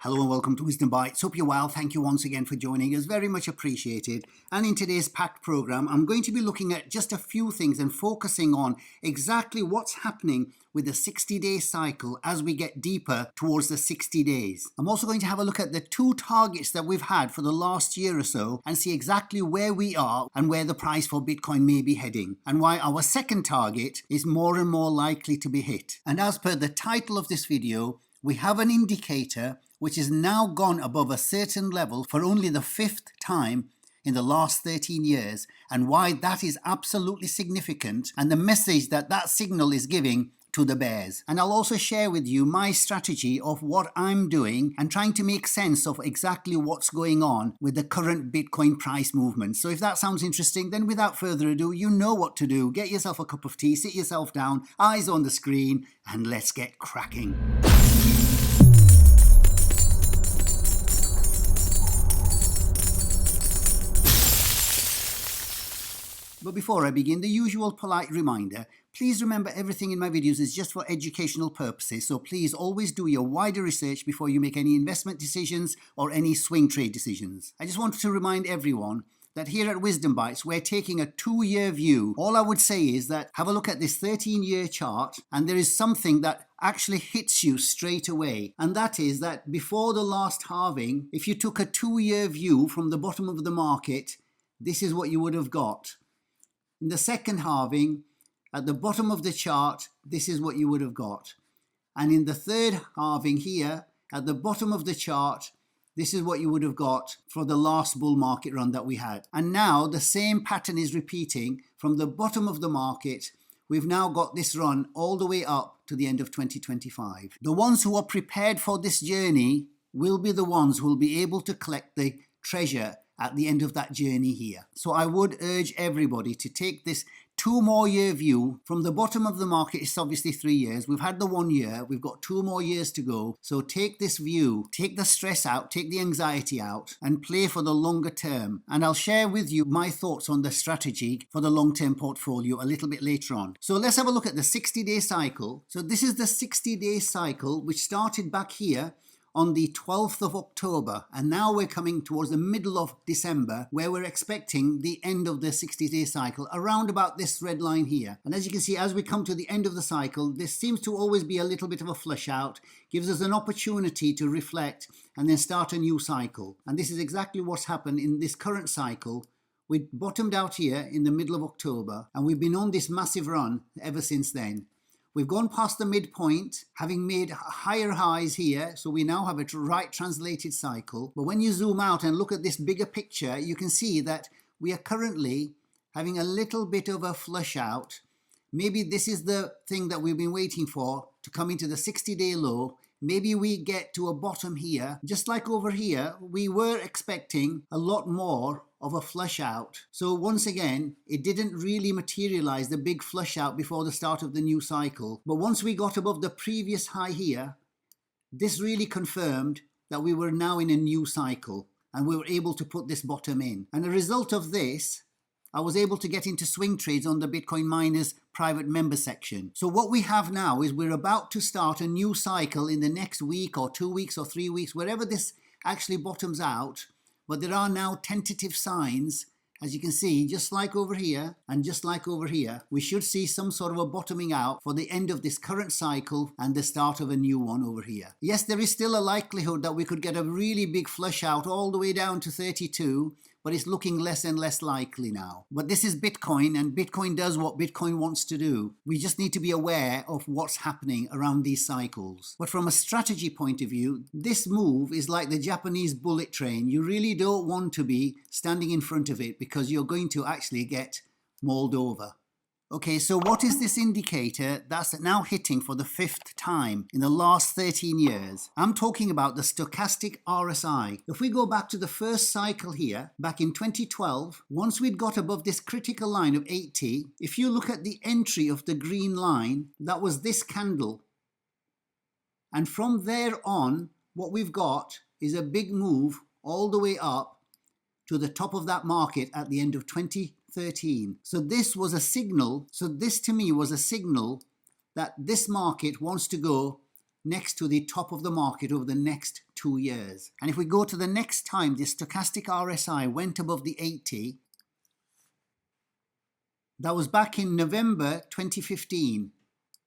Hello and welcome to Wisdom Bites. Hope you're well. Thank you once again for joining us. Very much appreciated. And in today's packed program, I'm going to be looking at just a few things and focusing on exactly what's happening with the 60-day cycle as we get deeper towards the 60 days. I'm also going to have a look at the two targets that we've had for the last year or so and see exactly where we are and where the price for Bitcoin may be heading, and why our second target is more and more likely to be hit. And as per the title of this video, we have an indicator which has now gone above a certain level for only the fifth time in the last 13 years, and why that is absolutely significant and the message that that signal is giving to the bears. And I'll also share with you my strategy of what I'm doing and trying to make sense of exactly what's going on with the current Bitcoin price movement. So if that sounds interesting, then without further ado, you know what to do. Get yourself a cup of tea, sit yourself down, eyes on the screen, and let's get cracking. But before I begin, the usual polite reminder, please remember everything in my videos is just for educational purposes, so please always do your wider research before you make any investment decisions or any swing trade decisions. I just wanted to remind everyone that here at Wisdom Bites, we're taking a 2-year view. All I would say is that have a look at this 13-year chart, and there is something that actually hits you straight away. And that is that before the last halving, if you took a 2-year view from the bottom of the market, this is what you would have got. In the second halving, at the bottom of the chart, this is what you would have got. And in the third halving here, at the bottom of the chart, this is what you would have got for the last bull market run that we had. And now the same pattern is repeating from the bottom of the market. We've now got this run all the way up to the end of 2025. The ones who are prepared for this journey will be the ones who will be able to collect the treasure at the end of that journey here. So I would urge everybody to take this 2 more year view. From the bottom of the market, it's obviously 3 years. We've had the 1 year, we've got 2 more years to go. So take this view, take the stress out, take the anxiety out, and play for the longer term. And I'll share with you my thoughts on the strategy for the long-term portfolio a little bit later on. So let's have a look at the 60-day cycle. So this is the 60-day cycle, which started back here on the 12th of October, and now we're coming towards the middle of December, where we're expecting the end of the 60-day cycle around about this red line here. And as you can see, as we come to the end of the cycle, this seems to always be a little bit of a flush out, gives us an opportunity to reflect and then start a new cycle. And this is exactly what's happened in this current cycle. We bottomed out here in the middle of October, and we've been on this massive run ever since then. We've gone past the midpoint, having made higher highs here, so we now have a right translated cycle. But when you zoom out and look at this bigger picture, you can see that we are currently having a little bit of a flush out. Maybe this is the thing that we've been waiting for to come into the 60-day low. Maybe we get to a bottom here. Just like over here, we were expecting a lot more of a flush out. So once again, it didn't really materialize, the big flush out before the start of the new cycle. But once we got above the previous high here, this really confirmed that we were now in a new cycle and we were able to put this bottom in. And a result of this, I was able to get into swing trades on the Bitcoin Miners private member section. So what we have now is we're about to start a new cycle in the next week or 2 weeks or 3 weeks, wherever this actually bottoms out. But there are now tentative signs, as you can see, just like over here and just like over here, we should see some sort of a bottoming out for the end of this current cycle and the start of a new one over here. Yes, there is still a likelihood that we could get a really big flush out all the way down to 32, but it's looking less and less likely now. But this is Bitcoin, and Bitcoin does what Bitcoin wants to do. We just need to be aware of what's happening around these cycles. But from a strategy point of view, this move is like the Japanese bullet train. You really don't want to be standing in front of it because you're going to actually get mauled over. Okay, so what is this indicator that's now hitting for the 5th time in the last 13 years? I'm talking about the Stochastic RSI. If we go back to the first cycle here, back in 2012, once we'd got above this critical line of 80, if you look at the entry of the green line, that was this candle. And from there on, what we've got is a big move all the way up to the top of that market at the end of 2013. So this was a signal. So this to me was a signal that this market wants to go next to the top of the market over the next 2 years. And if we go to the next time the stochastic RSI went above the 80, that was back in November 2015.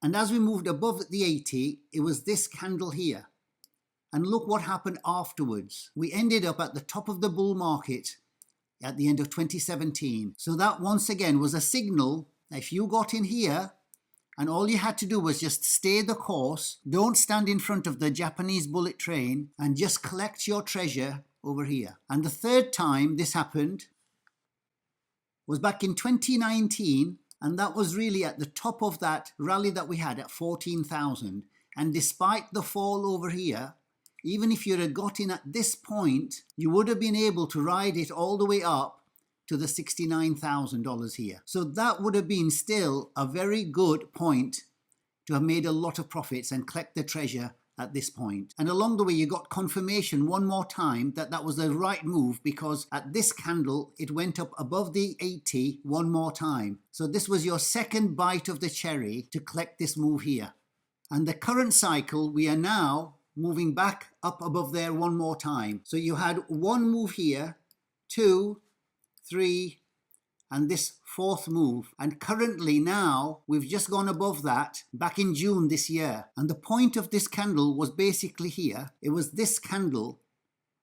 And as we moved above the 80, it was this candle here. And look what happened afterwards. We ended up at the top of the bull market at the end of 2017. So that once again was a signal that if you got in here and all you had to do was just stay the course, don't stand in front of the Japanese bullet train, and just collect your treasure over here. And the third time this happened was back in 2019, and that was really at the top of that rally that we had at 14,000. And despite the fall over here, even if you'd have got in at this point, you would have been able to ride it all the way up to the $69,000 here. So that would have been still a very good point to have made a lot of profits and collect the treasure at this point. And along the way, you got confirmation one more time that that was the right move, because at this candle, it went up above the 80 one more time. So this was your second bite of the cherry to collect this move here. And the current cycle, we are now moving back up above there one more time. So you had one move here, 2, 3, and this fourth move. And currently now we've just gone above that back in June this year. And the point of this candle was basically here. It was this candle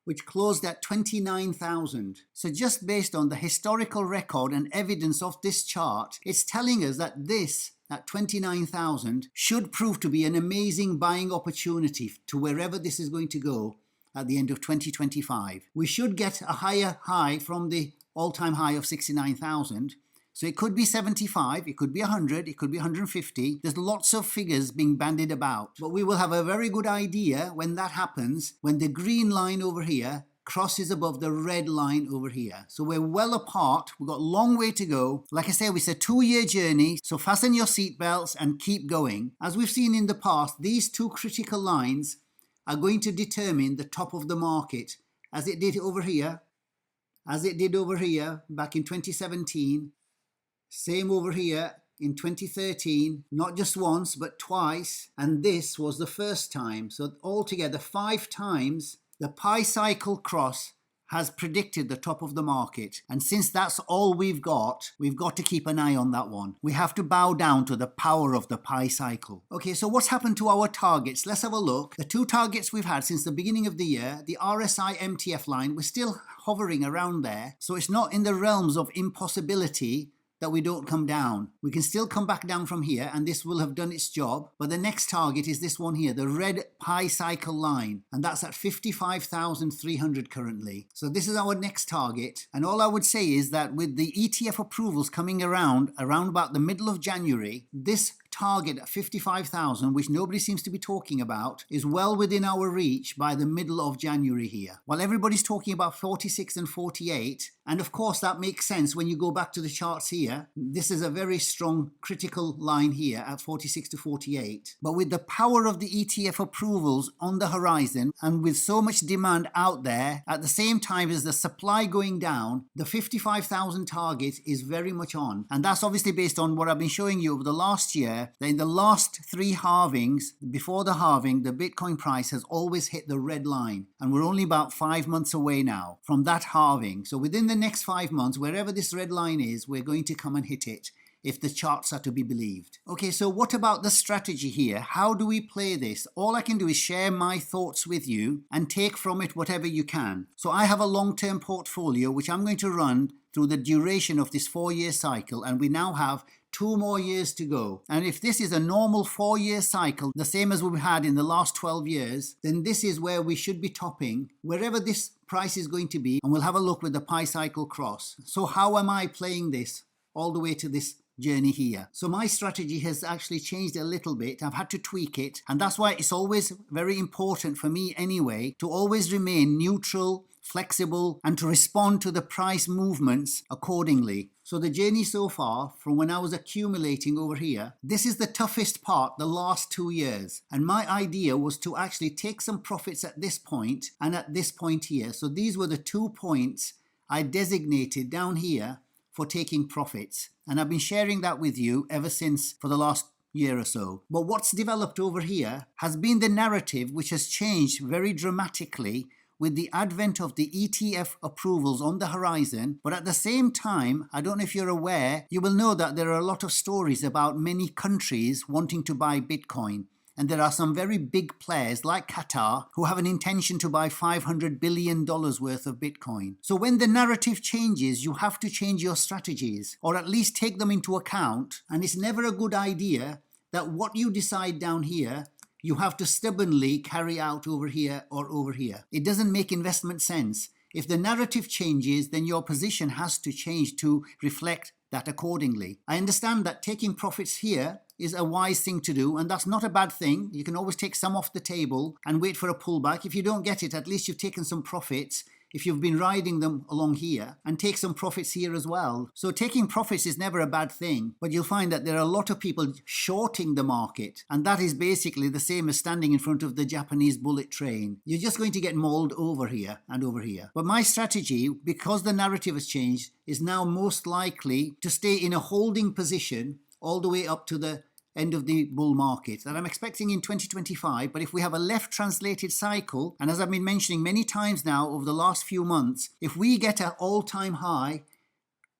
which closed at 29,000. So just based on the historical record and evidence of this chart, it's telling us that this at 29,000 should prove to be an amazing buying opportunity to wherever this is going to go at the end of 2025. We should get a higher high from the all-time high of 69,000. So it could be 75, it could be 100, it could be 150. There's lots of figures being bandied about. But we will have a very good idea when that happens, when the green line over here crosses above the red line over here. So we're well apart. We've got a long way to go. Like I said, it's a 2-year journey. So fasten your seatbelts and keep going. As we've seen in the past, these two critical lines are going to determine the top of the market, as it did over here, as it did over here back in 2017. Same over here in 2013, not just once, but twice. And this was the first time. So altogether 5 times, the pi cycle cross has predicted the top of the market. And since that's all we've got to keep an eye on that one. We have to bow down to the power of the pi cycle. Okay, so what's happened to our targets? Let's have a look. The 2 targets we've had since the beginning of the year, the RSI MTF line, we're still hovering around there. So it's not in the realms of impossibility that we don't come down. We can still come back down from here, and this will have done its job. But the next target is this one here, the red pi cycle line, and that's at 55,300 currently. So this is our next target. And all I would say is that with the ETF approvals coming around about the middle of January, this target at 55,000, which nobody seems to be talking about, is well within our reach by the middle of January here. While everybody's talking about 46 and 48, and of course that makes sense when you go back to the charts here. This is a very strong critical line here at 46 to 48. But with the power of the ETF approvals on the horizon, and with so much demand out there, at the same time as the supply going down, the 55,000 target is very much on. And that's obviously based on what I've been showing you over the last year, that in the last 3 halvings, before the halving, the Bitcoin price has always hit the red line. And we're only about 5 months away now from that halving. So within the next 5 months, wherever this red line is, we're going to come and hit it, if the charts are to be believed. Okay, so what about the strategy here? How do we play this? All I can do is share my thoughts with you and take from it whatever you can. So I have a long-term portfolio which I'm going to run through the duration of this 4-year cycle, and we now have 2 more years to go. And if this is a normal 4-year cycle, the same as we've had in the last 12 years, then this is where we should be topping, wherever this price is going to be. And we'll have a look with the pi cycle cross. So how am I playing this all the way to this journey here? So my strategy has actually changed a little bit. I've had to tweak it. And that's why it's always very important for me anyway, to always remain neutral, flexible, and to respond to the price movements accordingly. So the journey so far, from when I was accumulating over here, this is the toughest part, the last 2 years. And my idea was to actually take some profits at this point and at this point here. So these were the 2 points I designated down here for taking profits. And I've been sharing that with you ever since for the last year or so. But what's developed over here has been the narrative which has changed very dramatically with the advent of the ETF approvals on the horizon. But at the same time, I don't know if you're aware, you will know that there are a lot of stories about many countries wanting to buy Bitcoin. And there are some very big players like Qatar who have an intention to buy $500 billion worth of Bitcoin. So when the narrative changes, you have to change your strategies, or at least take them into account. And it's never a good idea that what you decide down here, you have to stubbornly carry out over here or over here. It doesn't make investment sense. If the narrative changes, then your position has to change to reflect that accordingly. I understand that taking profits here is a wise thing to do, and that's not a bad thing. You can always take some off the table and wait for a pullback. If you don't get it, at least you've taken some profits if you've been riding them along here, and take some profits here as well. So taking profits is never a bad thing, but you'll find that there are a lot of people shorting the market, and that is basically the same as standing in front of the Japanese bullet train. You're just going to get mauled over here and over here. But my strategy, because the narrative has changed, is now most likely to stay in a holding position all the way up to the end of the bull market that I'm expecting in 2025. But if we have a left translated cycle, and as I've been mentioning many times now over the last few months, if we get an all-time high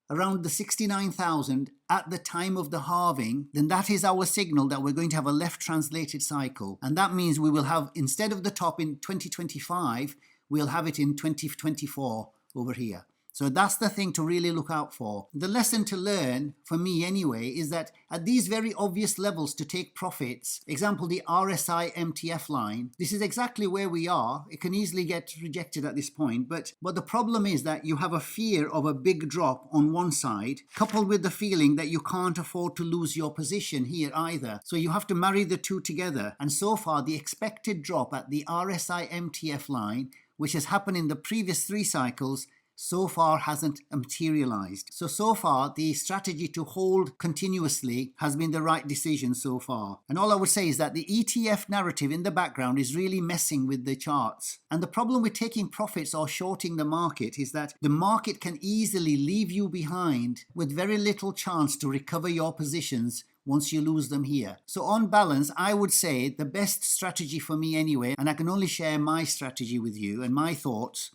around the 69,000 at the time of the halving, then that is our signal that we're going to have a left translated cycle. And that means we will have, instead of the top in 2025, we'll have it in 2024 over here. So that's the thing to really look out for. The lesson to learn, for me anyway, is that at these very obvious levels to take profits, example the RSI MTF line, this is exactly where we are. It can easily get rejected at this point, but the problem is that you have a fear of a big drop on one side, coupled with the feeling that you can't afford to lose your position here either. So you have to marry the two together. And so far, the expected drop at the RSI MTF line, which has happened in the previous 3 cycles, so far hasn't materialized. So far, the strategy to hold continuously has been the right decision so far. And all I would say is that the ETF narrative in the background is really messing with the charts. And the problem with taking profits or shorting the market is that the market can easily leave you behind with very little chance to recover your positions once you lose them here. So on balance, I would say the best strategy for me anyway, and I can only share my strategy with you and my thoughts.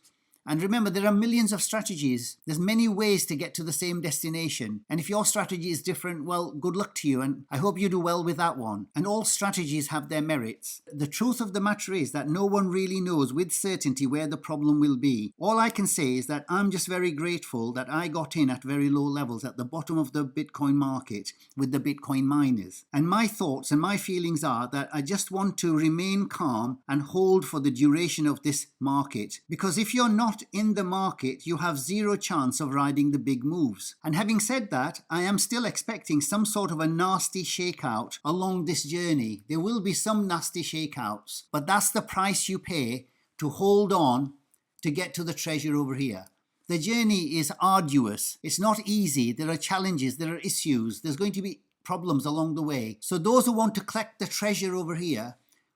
And remember, there are millions of strategies. There's many ways to get to the same destination. And if your strategy is different, well, good luck to you. And I hope you do well with that one. And all strategies have their merits. The truth of the matter is that no one really knows with certainty where the problem will be. All I can say is that I'm just very grateful that I got in at very low levels at the bottom of the Bitcoin market with the Bitcoin miners. And my thoughts and my feelings are that I just want to remain calm and hold for the duration of this market. Because if you're not in the market, you have zero chance of riding the big moves. And having said that, I am still expecting some sort of a nasty shakeout along this journey. There will be some nasty shakeouts, but that's the price you pay to hold on to get to the treasure over here. The journey is arduous. It's not easy. There are challenges, there are issues, there's going to be problems along the way. So those who want to collect the treasure over here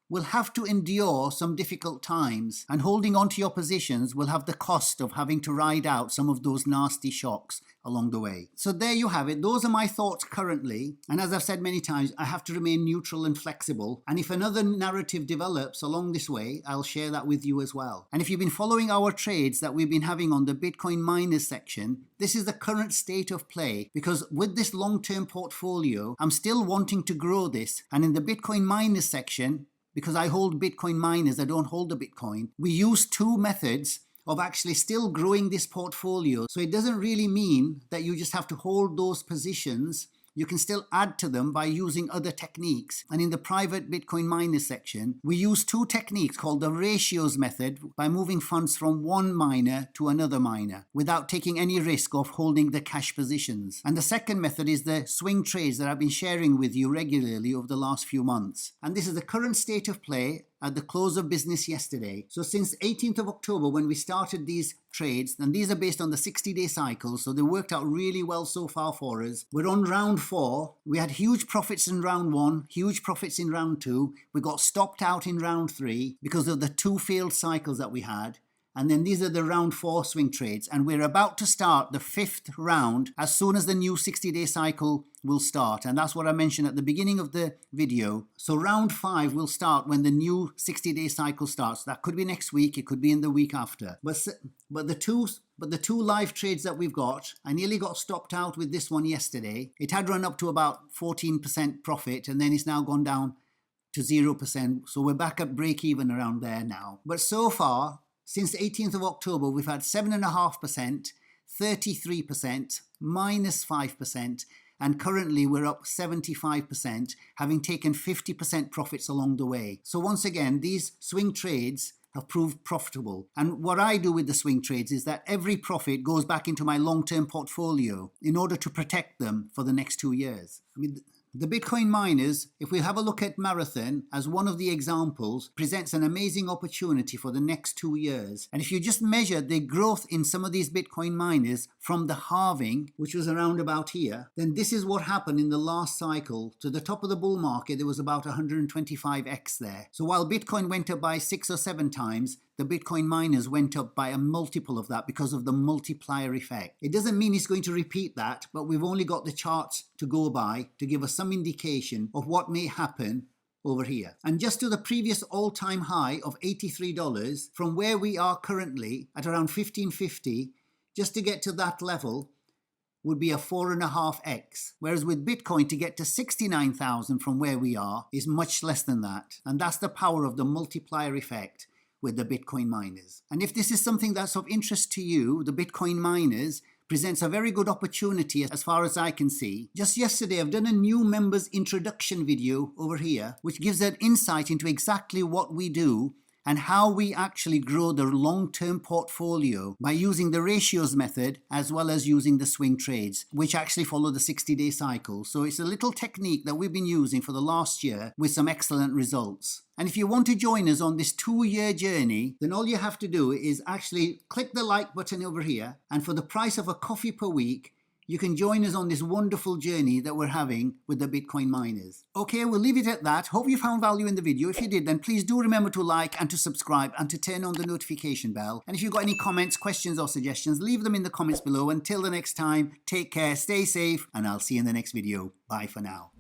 will have to endure some difficult times, and holding on to your positions will have the cost of having to ride out some of those nasty shocks along the way. So there you have it. Those are my thoughts currently. And as I've said many times, I have to remain neutral and flexible. And if another narrative develops along this way, I'll share that with you as well. And if you've been following our trades that we've been having on the Bitcoin miners section, this is the current state of play, because with this long-term portfolio, I'm still wanting to grow this. And in the Bitcoin miners section, because I hold Bitcoin miners, I don't hold the Bitcoin, we use 2 methods of actually still growing this portfolio. So it doesn't really mean that you just have to hold those positions. You can still add to them by using other techniques. And in the private Bitcoin miners section, we use 2 techniques called the ratios method by moving funds from one miner to another miner without taking any risk of holding the cash positions. And the second method is the swing trades that I've been sharing with you regularly over the last few months. And this is the current state of play at the close of business yesterday. So since 18th of October, when we started these trades, and these are based on the 60-day cycle, so they worked out really well so far for us. We're on round 4. We had huge profits in round 1, huge profits in round 2. We got stopped out in round 3 because of the 2 failed cycles that we had. And then these are the round 4 swing trades. And we're about to start the 5th round as soon as the new 60-day cycle will start. And that's what I mentioned at the beginning of the video. So round 5 will start when the new 60-day cycle starts. That could be next week. It could be in the week after. But the two live trades that we've got, I nearly got stopped out with this one yesterday. It had run up to about 14% profit, and then it's now gone down to 0%. So we're back at break even around there now. But so far, since the 18th of October, we've had 7.5%, 33%, minus 5%, and currently we're up 75%, having taken 50% profits along the way. So once again, these swing trades have proved profitable. And what I do with the swing trades is that every profit goes back into my long-term portfolio in order to protect them for the next 2 years. I mean, the Bitcoin miners, if we have a look at Marathon as one of the examples, presents an amazing opportunity for the next 2 years. And if you just measure the growth in some of these Bitcoin miners from the halving, which was around about here, then this is what happened in the last cycle. To the top of the bull market, there was about 125x there. So while Bitcoin went up by 6 or 7 times, the Bitcoin miners went up by a multiple of that because of the multiplier effect. It doesn't mean it's going to repeat that, but we've only got the charts to go by to give us some indication of what may happen over here. And just to the previous all-time high of $83, from where we are currently at around 1550, just to get to that level would be a 4.5x. Whereas with Bitcoin, to get to 69,000 from where we are is much less than that. And that's the power of the multiplier effect with the Bitcoin miners. And if this is something that's of interest to you, the Bitcoin miners presents a very good opportunity as far as I can see. Just yesterday, I've done a new members introduction video over here, which gives an insight into exactly what we do and how we actually grow the long-term portfolio by using the ratios method as well as using the swing trades, which actually follow the 60-day cycle. So it's a little technique that we've been using for the last year with some excellent results. And if you want to join us on this 2-year journey, then all you have to do is actually click the like button over here, and for the price of a coffee per week, you can join us on this wonderful journey that we're having with the Bitcoin miners. Okay, we'll leave it at that. Hope you found value in the video. If you did, then please do remember to like and to subscribe and to turn on the notification bell. And if you've got any comments, questions or suggestions, leave them in the comments below. Until the next time, take care, stay safe, and I'll see you in the next video. Bye for now.